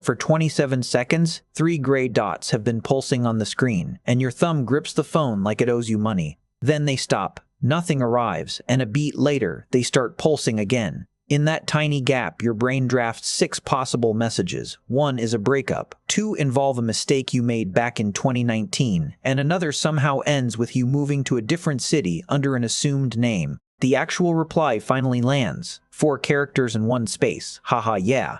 For 27 seconds, 3 gray dots have been pulsing on the screen, and your thumb grips the phone like it owes you money. Then they stop. Nothing arrives, and a beat later, they start pulsing again. In that tiny gap, your brain drafts 6 possible messages. 1 is a breakup, 2 involve a mistake you made back in 2019, and another somehow ends with you moving to a different city under an assumed name. The actual reply finally lands. 4 characters in 1 space. Haha, yeah.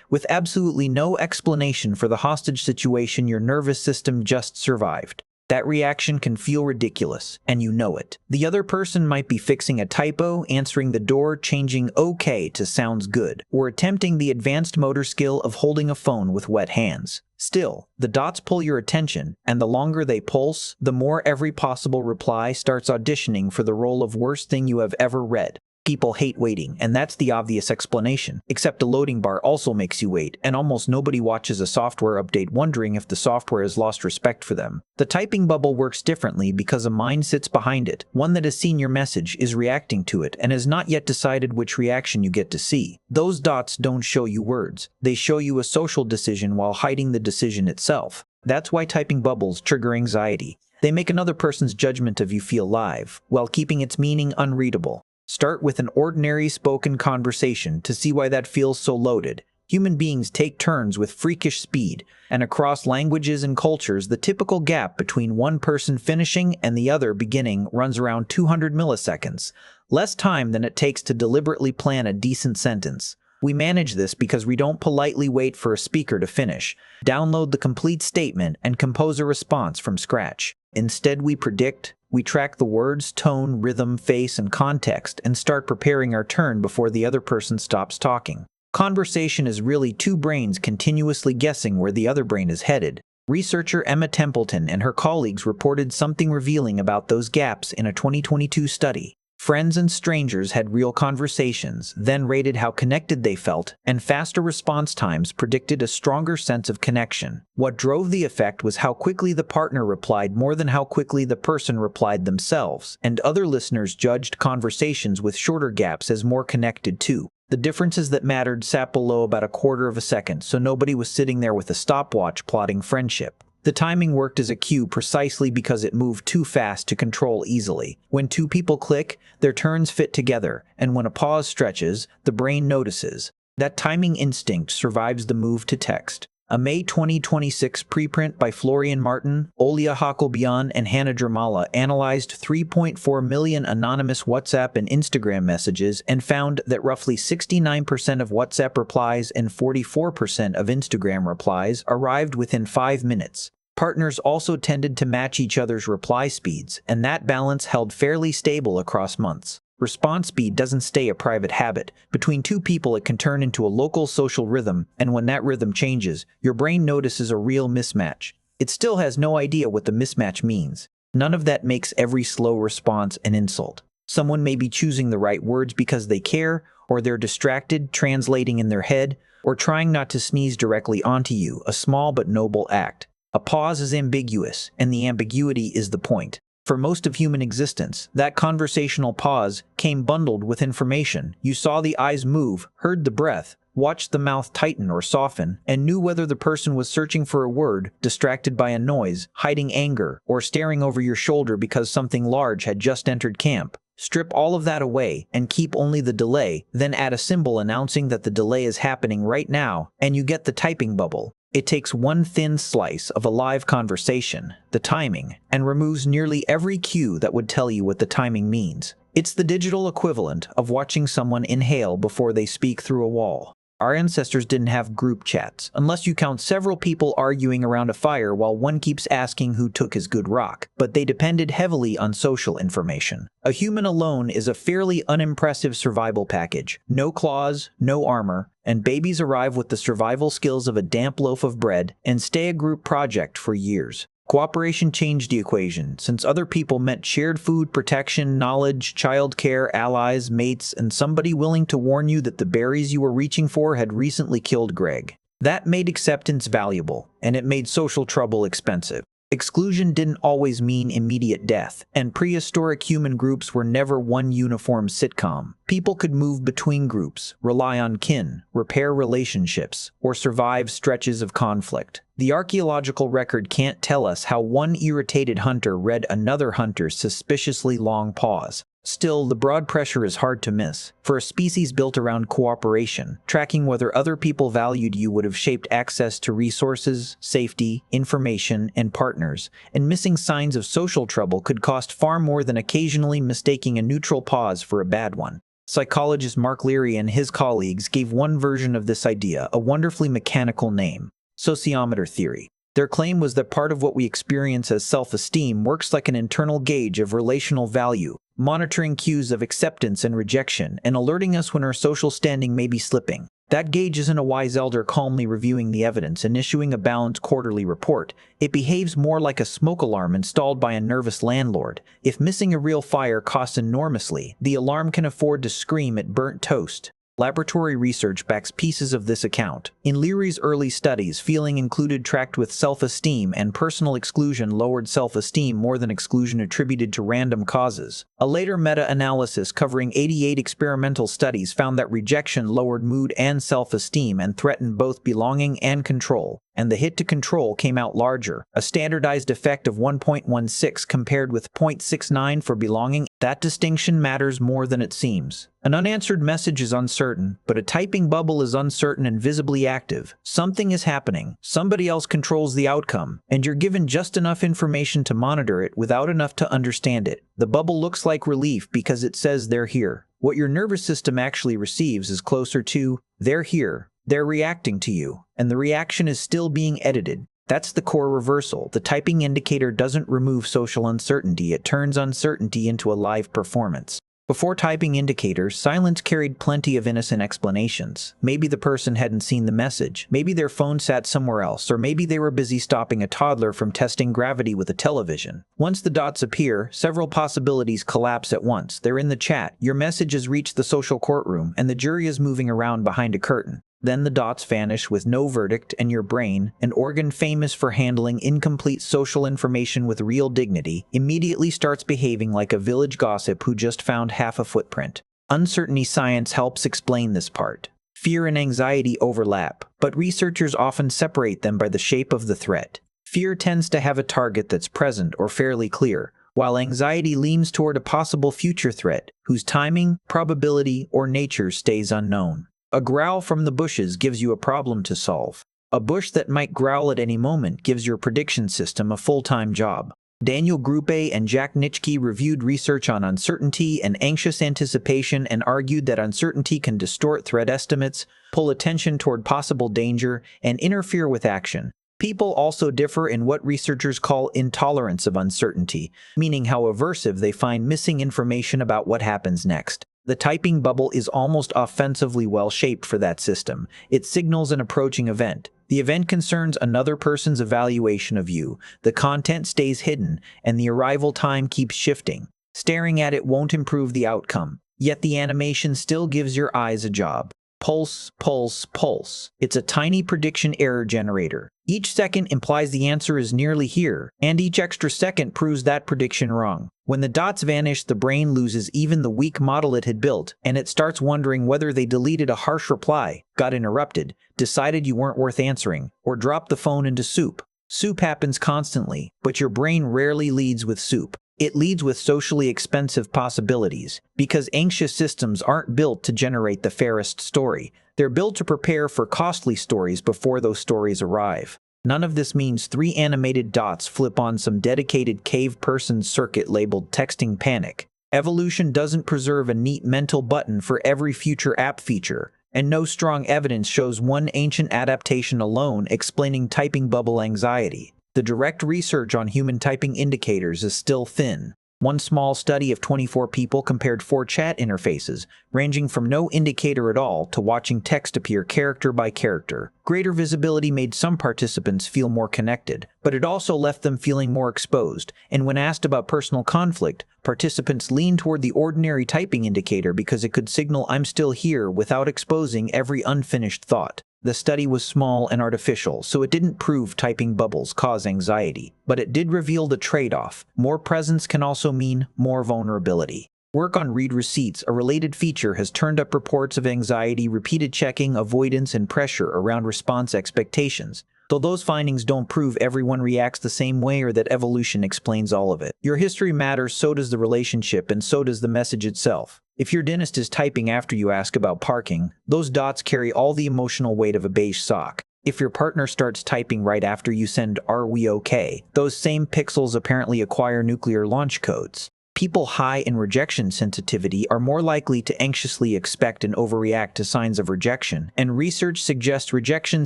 With absolutely no explanation for the hostage situation your nervous system just survived. That reaction can feel ridiculous, and you know it. The other person might be fixing a typo, answering the door, changing okay to sounds good, or attempting the advanced motor skill of holding a phone with wet hands. Still, the dots pull your attention, and the longer they pulse, the more every possible reply starts auditioning for the role of worst thing you have ever read. People hate waiting, and that's the obvious explanation. Except a loading bar also makes you wait, and almost nobody watches a software update wondering if the software has lost respect for them. The typing bubble works differently because a mind sits behind it, one that has seen your message, is reacting to it, and has not yet decided which reaction you get to see. Those dots don't show you words. They show you a social decision while hiding the decision itself. That's why typing bubbles trigger anxiety. They make another person's judgment of you feel live, while keeping its meaning unreadable. Start with an ordinary spoken conversation to see why that feels so loaded. Human beings take turns with freakish speed, and across languages and cultures, the typical gap between one person finishing and the other beginning runs around 200 milliseconds, less time than it takes to deliberately plan a decent sentence. We manage this because we don't politely wait for a speaker to finish, download the complete statement, and compose a response from scratch. Instead, we predict. We track the words, tone, rhythm, face, and context, and start preparing our turn before the other person stops talking. Conversation is really 2 brains continuously guessing where the other brain is headed. Researcher Emma Templeton and her colleagues reported something revealing about those gaps in a 2022 study. Friends and strangers had real conversations, then rated how connected they felt, and faster response times predicted a stronger sense of connection. What drove the effect was how quickly the partner replied more than how quickly the person replied themselves, and other listeners judged conversations with shorter gaps as more connected too. The differences that mattered sat below about a quarter of a second, so nobody was sitting there with a stopwatch plotting friendship. The timing worked as a cue precisely because it moved too fast to control easily. When 2 people click, their turns fit together, and when a pause stretches, the brain notices. That timing instinct survives the move to text. A May 2026 preprint by Florian Martin, Olia Hakelbian, and Hannah Dramala analyzed 3.4 million anonymous WhatsApp and Instagram messages and found that roughly 69% of WhatsApp replies and 44% of Instagram replies arrived within 5 minutes. Partners also tended to match each other's reply speeds, and that balance held fairly stable across months. Response speed doesn't stay a private habit. Between 2 people, it can turn into a local social rhythm, and when that rhythm changes, your brain notices a real mismatch. It still has no idea what the mismatch means. None of that makes every slow response an insult. Someone may be choosing the right words because they care, or they're distracted, translating in their head, or trying not to sneeze directly onto you, a small but noble act. A pause is ambiguous, and the ambiguity is the point. For most of human existence, that conversational pause came bundled with information. You saw the eyes move, heard the breath, watched the mouth tighten or soften, and knew whether the person was searching for a word, distracted by a noise, hiding anger, or staring over your shoulder because something large had just entered camp. Strip all of that away and keep only the delay, then add a symbol announcing that the delay is happening right now, and you get the typing bubble. It takes one thin slice of a live conversation, the timing, and removes nearly every cue that would tell you what the timing means. It's the digital equivalent of watching someone inhale before they speak through a wall. Our ancestors didn't have group chats, unless you count several people arguing around a fire while one keeps asking who took his good rock, but they depended heavily on social information. A human alone is a fairly unimpressive survival package. No claws, no armor, and babies arrive with the survival skills of a damp loaf of bread and stay a group project for years. Cooperation changed the equation, since other people meant shared food, protection, knowledge, childcare, allies, mates, and somebody willing to warn you that the berries you were reaching for had recently killed Greg. That made acceptance valuable, and it made social trouble expensive. Exclusion didn't always mean immediate death, and prehistoric human groups were never one uniform sitcom. People could move between groups, rely on kin, repair relationships, or survive stretches of conflict. The archaeological record can't tell us how one irritated hunter read another hunter's suspiciously long pause. Still, the broad pressure is hard to miss. For a species built around cooperation, tracking whether other people valued you would have shaped access to resources, safety, information, and partners, and missing signs of social trouble could cost far more than occasionally mistaking a neutral pause for a bad one. Psychologist Mark Leary and his colleagues gave one version of this idea a wonderfully mechanical name: sociometer theory. Their claim was that part of what we experience as self-esteem works like an internal gauge of relational value, monitoring cues of acceptance and rejection, and alerting us when our social standing may be slipping. That gauge isn't a wise elder calmly reviewing the evidence and issuing a balanced quarterly report. It behaves more like a smoke alarm installed by a nervous landlord. If missing a real fire costs enormously, the alarm can afford to scream at burnt toast. Laboratory research backs pieces of this account. In Leary's early studies, feeling included tracked with self-esteem, and personal exclusion lowered self-esteem more than exclusion attributed to random causes. A later meta-analysis covering 88 experimental studies found that rejection lowered mood and self-esteem and threatened both belonging and control. And the hit to control came out larger, a standardized effect of 1.16 compared with 0.69 for belonging. That distinction matters more than it seems. An unanswered message is uncertain, but a typing bubble is uncertain and visibly active. Something is happening, somebody else controls the outcome, and you're given just enough information to monitor it without enough to understand it. The bubble looks like relief because it says they're here. What your nervous system actually receives is closer to, they're here. They're reacting to you, and the reaction is still being edited. That's the core reversal. The typing indicator doesn't remove social uncertainty, it turns uncertainty into a live performance. Before typing indicators, silence carried plenty of innocent explanations. Maybe the person hadn't seen the message, maybe their phone sat somewhere else, or maybe they were busy stopping a toddler from testing gravity with a television. Once the dots appear, several possibilities collapse at once. They're in the chat, your message has reached the social courtroom, and the jury is moving around behind a curtain. Then the dots vanish with no verdict, and your brain, an organ famous for handling incomplete social information with real dignity, immediately starts behaving like a village gossip who just found half a footprint. Uncertainty science helps explain this part. Fear and anxiety overlap, but researchers often separate them by the shape of the threat. Fear tends to have a target that's present or fairly clear, while anxiety leans toward a possible future threat, whose timing, probability, or nature stays unknown. A growl from the bushes gives you a problem to solve. A bush that might growl at any moment gives your prediction system a full-time job. Daniel Grupe and Jack Nitschke reviewed research on uncertainty and anxious anticipation and argued that uncertainty can distort threat estimates, pull attention toward possible danger, and interfere with action. People also differ in what researchers call intolerance of uncertainty, meaning how aversive they find missing information about what happens next. The typing bubble is almost offensively well-shaped for that system. It signals an approaching event. The event concerns another person's evaluation of you. The content stays hidden, and the arrival time keeps shifting. Staring at it won't improve the outcome, yet the animation still gives your eyes a job. Pulse, pulse, pulse. It's a tiny prediction error generator. Each second implies the answer is nearly here, and each extra second proves that prediction wrong. When the dots vanish, the brain loses even the weak model it had built, and it starts wondering whether they deleted a harsh reply, got interrupted, decided you weren't worth answering, or dropped the phone into soup. Soup happens constantly, but your brain rarely leads with soup. It leads with socially expensive possibilities, because anxious systems aren't built to generate the fairest story. They're built to prepare for costly stories before those stories arrive. None of this means 3 animated dots flip on some dedicated cave person's circuit labeled texting panic. Evolution doesn't preserve a neat mental button for every future app feature, and no strong evidence shows one ancient adaptation alone explaining typing bubble anxiety. The direct research on human typing indicators is still thin. One small study of 24 people compared 4 chat interfaces, ranging from no indicator at all to watching text appear character by character. Greater visibility made some participants feel more connected, but it also left them feeling more exposed, and when asked about personal conflict, participants leaned toward the ordinary typing indicator because it could signal "I'm still here" without exposing every unfinished thought. The study was small and artificial, so it didn't prove typing bubbles cause anxiety, but it did reveal the trade-off. More presence can also mean more vulnerability. Work on read receipts, a related feature, has turned up reports of anxiety, repeated checking, avoidance, and pressure around response expectations. Though those findings don't prove everyone reacts the same way or that evolution explains all of it. Your history matters, so does the relationship, and so does the message itself. If your dentist is typing after you ask about parking, those dots carry all the emotional weight of a beige sock. If your partner starts typing right after you send "Are we okay?", those same pixels apparently acquire nuclear launch codes. People high in rejection sensitivity are more likely to anxiously expect and overreact to signs of rejection, and research suggests rejection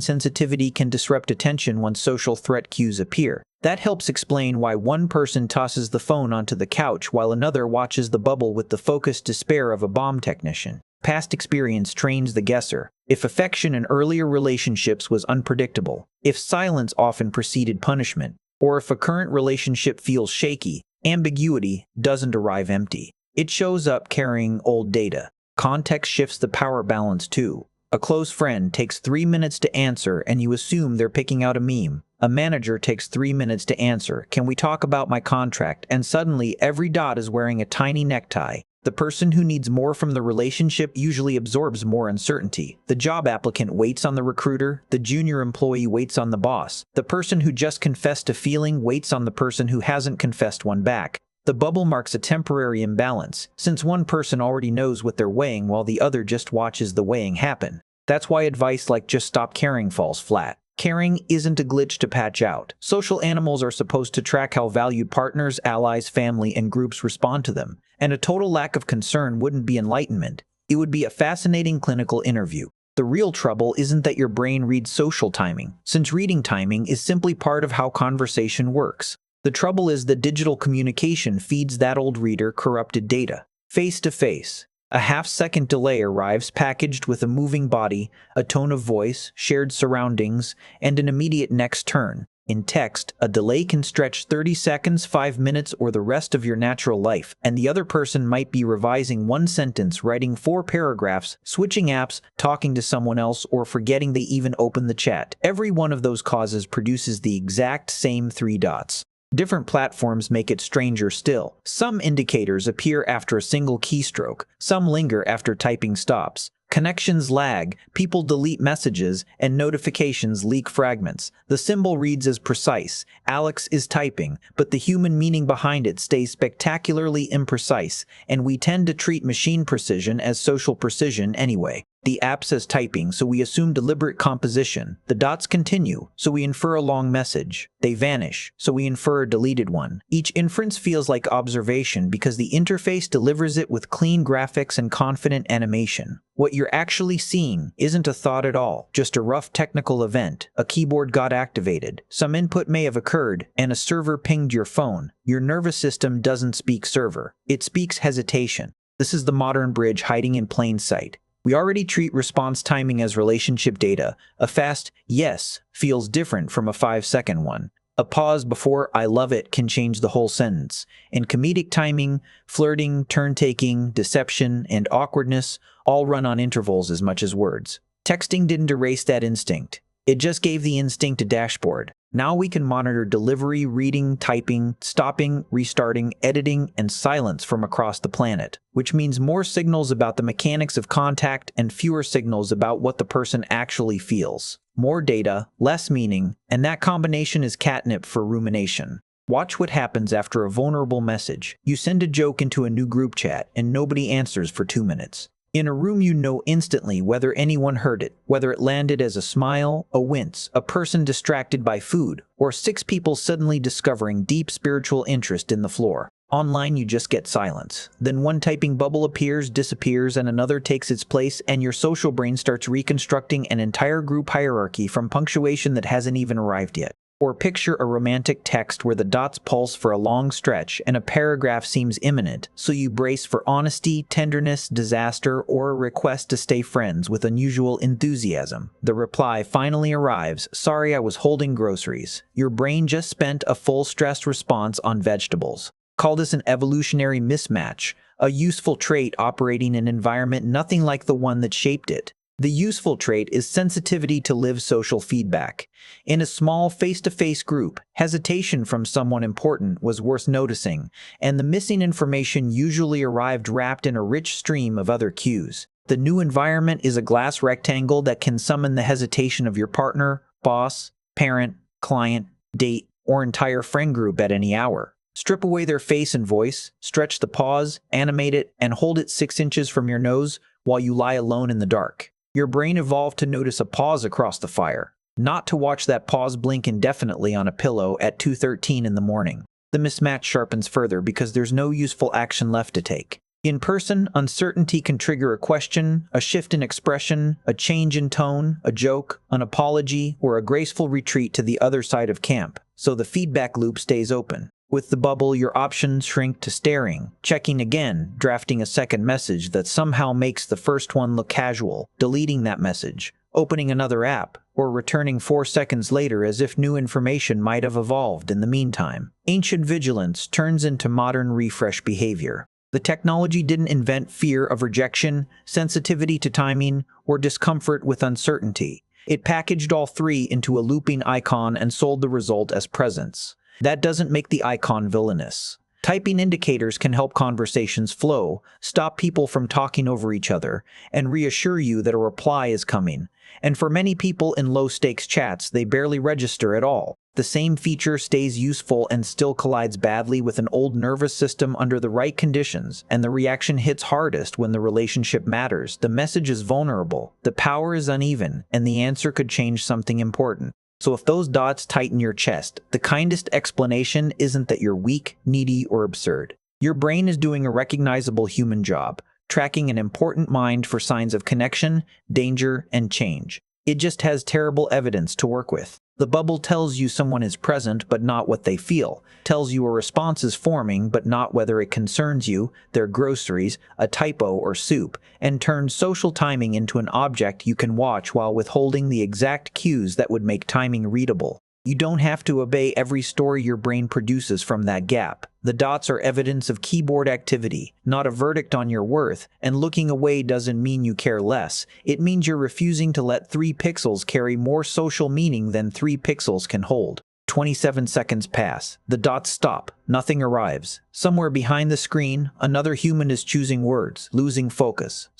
sensitivity can disrupt attention when social threat cues appear. That helps explain why one person tosses the phone onto the couch while another watches the bubble with the focused despair of a bomb technician. Past experience trains the guesser. If affection in earlier relationships was unpredictable, if silence often preceded punishment, or if a current relationship feels shaky, ambiguity doesn't arrive empty. It shows up carrying old data. Context shifts the power balance too. A close friend takes 3 minutes to answer and you assume they're picking out a meme. A manager takes 3 minutes to answer, "Can we talk about my contract?" And suddenly every dot is wearing a tiny necktie. The person who needs more from the relationship usually absorbs more uncertainty. The job applicant waits on the recruiter, the junior employee waits on the boss. The person who just confessed a feeling waits on the person who hasn't confessed one back. The bubble marks a temporary imbalance, since one person already knows what they're weighing while the other just watches the weighing happen. That's why advice like "just stop caring" falls flat. Caring isn't a glitch to patch out. Social animals are supposed to track how valued partners, allies, family, and groups respond to them. And a total lack of concern wouldn't be enlightenment. It would be a fascinating clinical interview. The real trouble isn't that your brain reads social timing, since reading timing is simply part of how conversation works. The trouble is that digital communication feeds that old reader corrupted data. Face to face. A half-second delay arrives packaged with a moving body, a tone of voice, shared surroundings, and an immediate next turn. In text, a delay can stretch 30 seconds, 5 minutes, or the rest of your natural life, and the other person might be revising one sentence, writing 4 paragraphs, switching apps, talking to someone else, or forgetting they even opened the chat. Every one of those causes produces the exact same 3 dots. Different platforms make it stranger still. Some indicators appear after a single keystroke, some linger after typing stops. Connections lag, people delete messages, and notifications leak fragments. The symbol reads as precise, "Alex is typing," but the human meaning behind it stays spectacularly imprecise, and we tend to treat machine precision as social precision anyway. The app says typing, so we assume deliberate composition. The dots continue, so we infer a long message. They vanish, so we infer a deleted one. Each inference feels like observation because the interface delivers it with clean graphics and confident animation. What you're actually seeing isn't a thought at all, just a rough technical event. A keyboard got activated, some input may have occurred, and a server pinged your phone. Your nervous system doesn't speak server. It speaks hesitation. This is the modern bridge hiding in plain sight. We already treat response timing as relationship data. A fast yes feels different from a 5-second one. A pause before "I love it" can change the whole sentence. In comedic timing, flirting, turn-taking, deception, and awkwardness all run on intervals as much as words. Texting didn't erase that instinct. It just gave the instinct a dashboard. Now we can monitor delivery, reading, typing, stopping, restarting, editing, and silence from across the planet, which means more signals about the mechanics of contact and fewer signals about what the person actually feels. More data, less meaning, and that combination is catnip for rumination. Watch what happens after a vulnerable message. You send a joke into a new group chat, and nobody answers for 2 minutes. In a room, you know instantly whether anyone heard it, whether it landed as a smile, a wince, a person distracted by food, or 6 people suddenly discovering deep spiritual interest in the floor. Online, you just get silence. Then one typing bubble appears, disappears, and another takes its place, and your social brain starts reconstructing an entire group hierarchy from punctuation that hasn't even arrived yet. Or picture a romantic text where the dots pulse for a long stretch and a paragraph seems imminent, so you brace for honesty, tenderness, disaster, or a request to stay friends with unusual enthusiasm. The reply finally arrives, "Sorry, I was holding groceries." Your brain just spent a full stressed response on vegetables. Call this an evolutionary mismatch, a useful trait operating in an environment nothing like the one that shaped it. The useful trait is sensitivity to live social feedback. In a small face-to-face group, hesitation from someone important was worth noticing, and the missing information usually arrived wrapped in a rich stream of other cues. The new environment is a glass rectangle that can summon the hesitation of your partner, boss, parent, client, date, or entire friend group at any hour. Strip away their face and voice, stretch the pause, animate it, and hold it 6 inches from your nose while you lie alone in the dark. Your brain evolved to notice a pause across the fire, not to watch that pause blink indefinitely on a pillow at 2:13 in the morning. The mismatch sharpens further because there's no useful action left to take. In person, uncertainty can trigger a question, a shift in expression, a change in tone, a joke, an apology, or a graceful retreat to the other side of camp, so the feedback loop stays open. With the bubble, your options shrink to staring, checking again, drafting a second message that somehow makes the first one look casual, deleting that message, opening another app, or returning 4 seconds later as if new information might have evolved in the meantime. Ancient vigilance turns into modern refresh behavior. The technology didn't invent fear of rejection, sensitivity to timing, or discomfort with uncertainty. It packaged all three into a looping icon and sold the result as presence. That doesn't make the icon villainous. Typing indicators can help conversations flow, stop people from talking over each other, and reassure you that a reply is coming. And for many people in low-stakes chats, they barely register at all. The same feature stays useful and still collides badly with an old nervous system under the right conditions, and the reaction hits hardest when the relationship matters. The message is vulnerable, the power is uneven, and the answer could change something important. So if those dots tighten your chest, the kindest explanation isn't that you're weak, needy, or absurd. Your brain is doing a recognizable human job, tracking an important mind for signs of connection, danger, and change. It just has terrible evidence to work with. The bubble tells you someone is present but not what they feel, tells you a response is forming but not whether it concerns you, their groceries, a typo, or soup, and turns social timing into an object you can watch while withholding the exact cues that would make timing readable. You don't have to obey every story your brain produces from that gap. The dots are evidence of keyboard activity, not a verdict on your worth, and looking away doesn't mean you care less. It means you're refusing to let 3 pixels carry more social meaning than 3 pixels can hold. 27 seconds pass. The dots stop. Nothing arrives. Somewhere behind the screen, another human is choosing words, losing focus,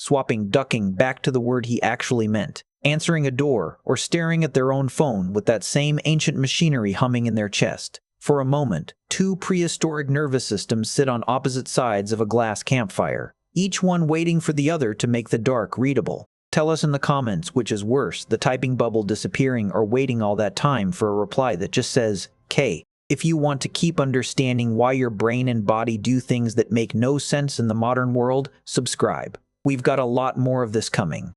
ducking back to the word he actually meant, answering a door, or staring at their own phone with that same ancient machinery humming in their chest. For a moment, 2 prehistoric nervous systems sit on opposite sides of a glass campfire, each one waiting for the other to make the dark readable. Tell us in the comments which is worse, the typing bubble disappearing or waiting all that time for a reply that just says, K. If you want to keep understanding why your brain and body do things that make no sense in the modern world, subscribe. We've got a lot more of this coming.